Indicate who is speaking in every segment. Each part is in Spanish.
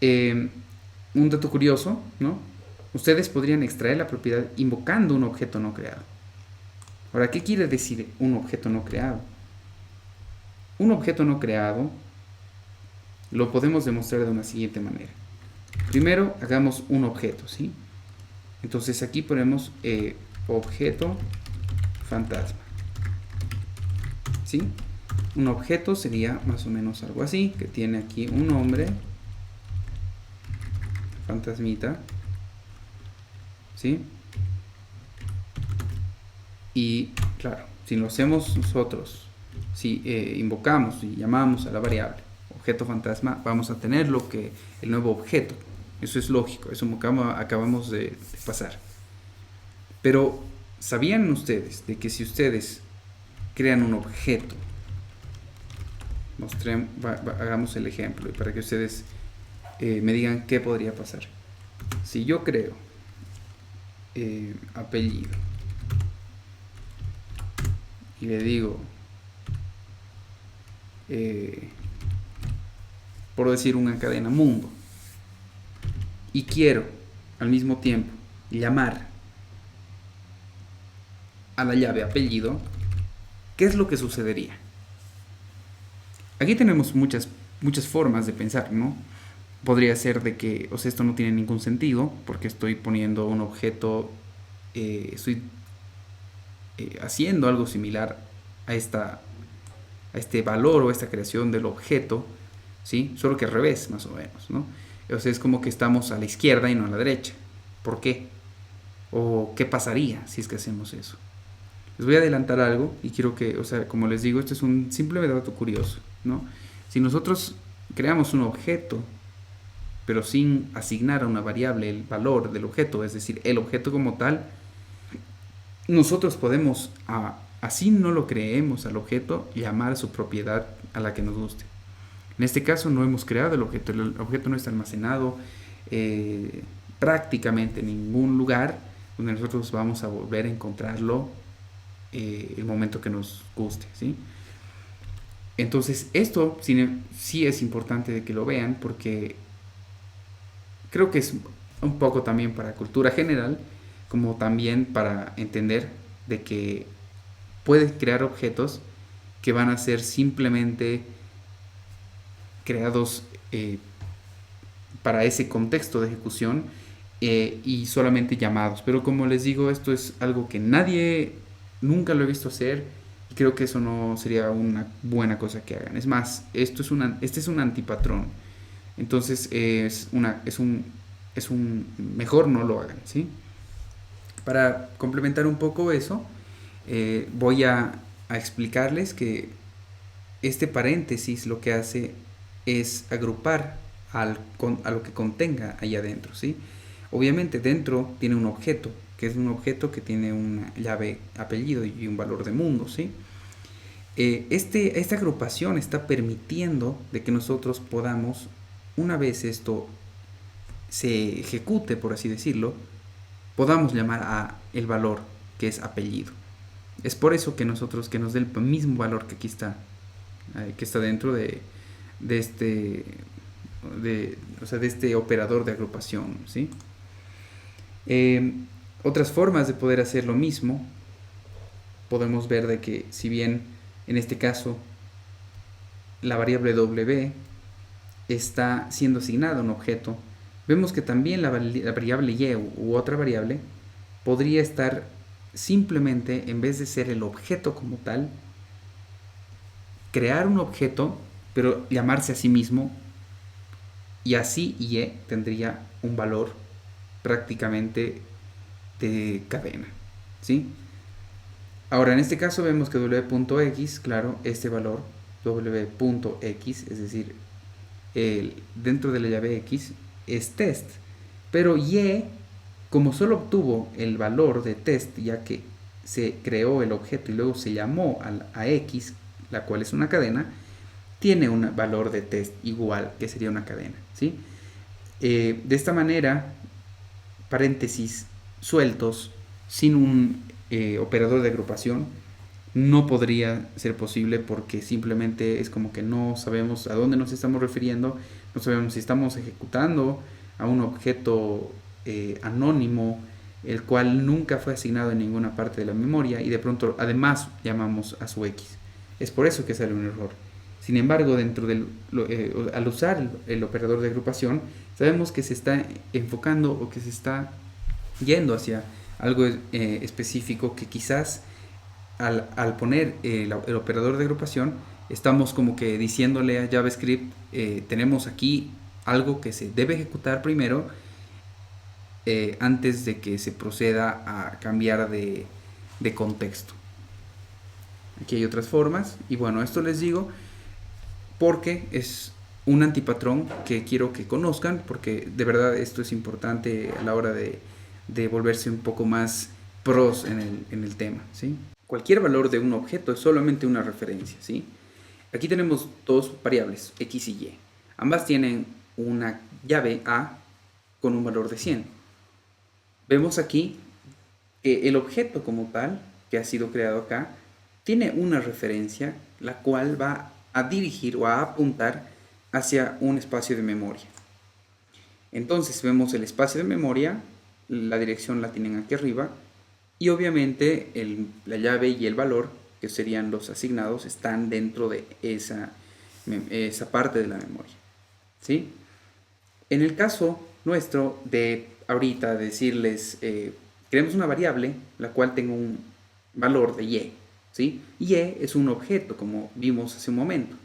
Speaker 1: Eh, un dato curioso, ¿no? Ustedes podrían extraer la propiedad invocando un objeto no creado. Ahora, ¿qué quiere decir un objeto no creado? Un objeto no creado lo podemos demostrar de una siguiente manera. Primero, hagamos un objeto, ¿sí? Entonces aquí ponemos objeto fantasma, ¿sí? Un objeto sería más o menos algo así, que tiene aquí un nombre, fantasmita, ¿sí? Y claro, si lo hacemos nosotros, si invocamos y llamamos a la variable objeto fantasma, vamos a tener lo que el nuevo objeto. Eso es lógico, eso acabamos de pasar. Pero, ¿sabían ustedes de que si ustedes crean un objeto, hagamos el ejemplo y para que ustedes me digan qué podría pasar? Si yo creo apellido y le digo, eh, por decir una cadena mundo, y quiero al mismo tiempo llamar a la llave apellido, ¿qué es lo que sucedería? Aquí tenemos muchas formas de pensar, ¿no? Podría ser de que, o sea, esto no tiene ningún sentido porque estoy poniendo un objeto, estoy haciendo algo similar a, a este valor o a esta creación del objeto, ¿sí? Solo que al revés, más o menos, ¿no? O sea, es como que estamos a la izquierda y no a la derecha. ¿Por qué? ¿O qué pasaría si es que hacemos eso? Les voy a adelantar algo y quiero que, o sea, como les digo, esto es un simple dato curioso, ¿no? Si nosotros creamos un objeto, pero sin asignar a una variable el valor del objeto, es decir, el objeto como tal, nosotros podemos, así no lo creemos al objeto, llamar a su propiedad a la que nos guste. En este caso no hemos creado el objeto no está almacenado eh, prácticamente en ningún lugar donde nosotros vamos a volver a encontrarlo el momento que nos guste, ¿sí? Entonces esto sí es importante de que lo vean porque creo que es un poco también para cultura general, como también para entender de que puedes crear objetos que van a ser simplemente creados para ese contexto de ejecución y solamente llamados. Pero como les digo, esto es algo que nadie nunca lo he visto hacer y creo que eso no sería una buena cosa que hagan. Es más, este es un antipatrón. Entonces es un mejor no lo hagan, ¿sí? Para complementar un poco eso, voy a explicarles que este paréntesis lo que hace es agrupar a lo que contenga ahí adentro, ¿sí? Obviamente dentro tiene un objeto, que es un objeto que tiene una llave apellido y un valor de mundo, ¿sí? Esta agrupación está permitiendo de que nosotros podamos, una vez esto se ejecute, por así decirlo, podamos llamar a el valor que es apellido. Es por eso que nosotros, que nos dé el mismo valor que está dentro de este, o sea, de este operador de agrupación, ¿sí? Eh, Otras formas de poder hacer lo mismo, podemos ver de que si bien en este caso la variable w está siendo asignada a un objeto, vemos que también la variable y u otra variable podría estar simplemente, en vez de ser el objeto como tal, crear un objeto, pero llamarse a sí mismo, y así y tendría un valor prácticamente de cadena, ¿sí? Ahora, en este caso vemos que w.x, claro, este valor w.x, es decir, dentro de la llave x, es test. Pero y, como solo obtuvo el valor de test, ya que se creó el objeto y luego se llamó a x, la cual es una cadena, tiene un valor de test igual, que sería una cadena, ¿sí? De esta manera, paréntesis sueltos, sin un operador de agrupación, no podría ser posible porque simplemente es como que no sabemos a dónde nos estamos refiriendo, No sabemos si estamos ejecutando a un objeto anónimo, el cual nunca fue asignado en ninguna parte de la memoria y de pronto además llamamos a su X. Es por eso que sale un error. Sin embargo, al usar el operador de agrupación, sabemos que se está enfocando o que se está yendo hacia algo específico que quizás al poner el operador de agrupación estamos como que diciéndole a JavaScript, tenemos aquí algo que se debe ejecutar primero antes de que se proceda a cambiar de contexto. Aquí hay otras formas y bueno, esto les digo porque es un antipatrón que quiero que conozcan, porque de verdad esto es importante a la hora de volverse un poco más pros en el tema, ¿sí? Cualquier valor de un objeto es solamente una referencia, ¿sí? Aquí tenemos dos variables, x y y. Ambas tienen una llave a con un valor de 100. Vemos aquí que el objeto como tal, que ha sido creado acá, tiene una referencia, la cual va a dirigir o a apuntar hacia un espacio de memoria. Entonces vemos el espacio de memoria, la dirección la tienen aquí arriba, y obviamente la llave y el valor, que serían los asignados, están dentro de esa parte de la memoria, ¿sí? En el caso nuestro de ahorita decirles, queremos una variable la cual tenga un valor de y, ¿sí? Y es un objeto, como vimos hace un momento.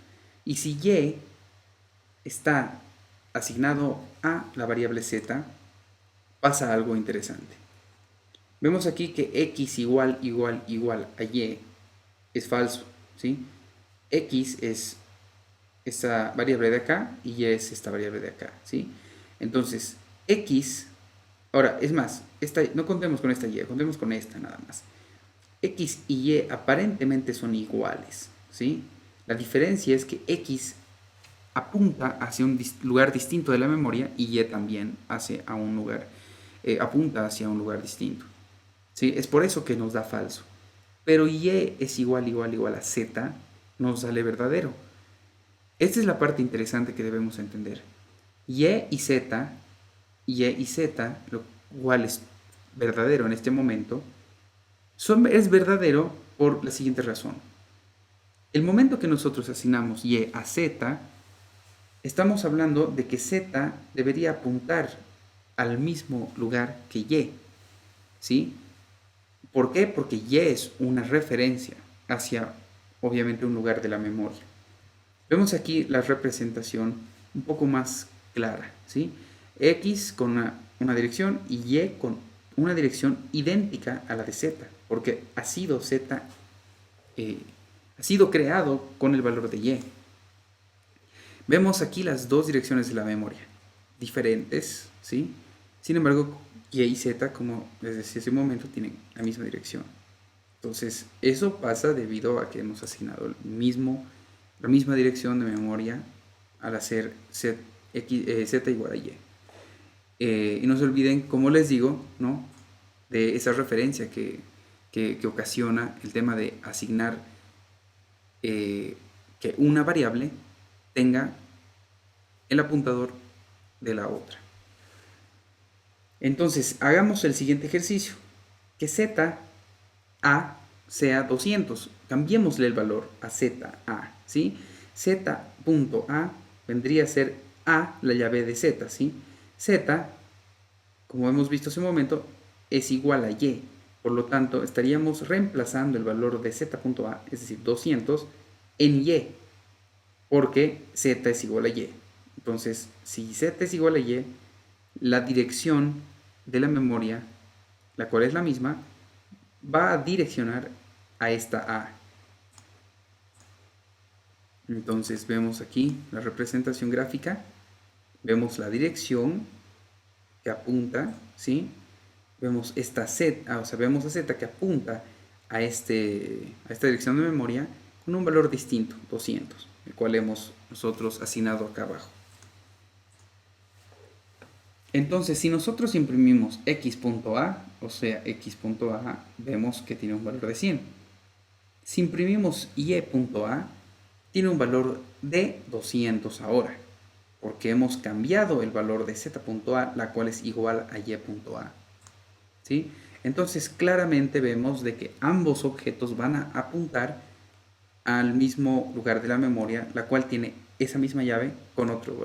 Speaker 1: Y si y está asignado a la variable z, pasa algo interesante. Vemos aquí que x igual a y es falso, ¿sí? X es esta variable de acá y y es esta variable de acá, ¿sí? Entonces, x, ahora, es más, no contemos con esta y, contemos con esta nada más. X y y aparentemente son iguales, ¿sí? La diferencia es que x apunta hacia un lugar distinto de la memoria y y también apunta hacia un lugar distinto, ¿sí? Es por eso que nos da falso. Pero y es igual a z, nos sale verdadero. Esta es la parte interesante que debemos entender. Y z, lo cual es verdadero en este momento, es verdadero por la siguiente razón. El momento que nosotros asignamos y a z, estamos hablando de que z debería apuntar al mismo lugar que y, ¿sí? ¿Por qué? Porque y es una referencia hacia, obviamente, un lugar de la memoria. Vemos aquí la representación un poco más clara, ¿sí? X con una dirección y Y con una dirección idéntica a la de Z, porque ha sido ha sido creado con el valor de Y. Vemos aquí las dos direcciones de la memoria, diferentes, ¿sí? Sin embargo, Y y Z, como les decía hace un momento, tienen la misma dirección. Entonces, eso pasa debido a que hemos asignado la misma dirección de memoria al hacer z igual a y. Y no se olviden, como les digo, ¿no?, de esa referencia que ocasiona el tema de asignar que una variable tenga el apuntador de la otra. Entonces, hagamos el siguiente ejercicio. Que z a sea 200. Cambiémosle el valor a z a, ¿sí? z.a vendría a ser a la llave de z, ¿sí? Z, como hemos visto hace un momento, es igual a y. Por lo tanto, estaríamos reemplazando el valor de z.a, es decir, 200, en y, porque z es igual a y. Entonces, si z es igual a y, la dirección de la memoria, la cual es la misma, va a direccionar a esta A. Entonces vemos aquí la representación gráfica, vemos la dirección que apunta, ¿sí? Vemos esta Z, o sea, vemos a Z que apunta a esta dirección de memoria con un valor distinto, 200, el cual hemos nosotros asignado acá abajo. Entonces, si nosotros imprimimos x.a, o sea, x.a, vemos que tiene un valor de 100. Si imprimimos y.a, tiene un valor de 200 ahora. porque hemos cambiado el valor de z.a, la cual es igual a y.a. ¿Sí? Entonces claramente vemos de que ambos objetos van a apuntar al mismo lugar de la memoria, la cual tiene esa misma llave con otro valor.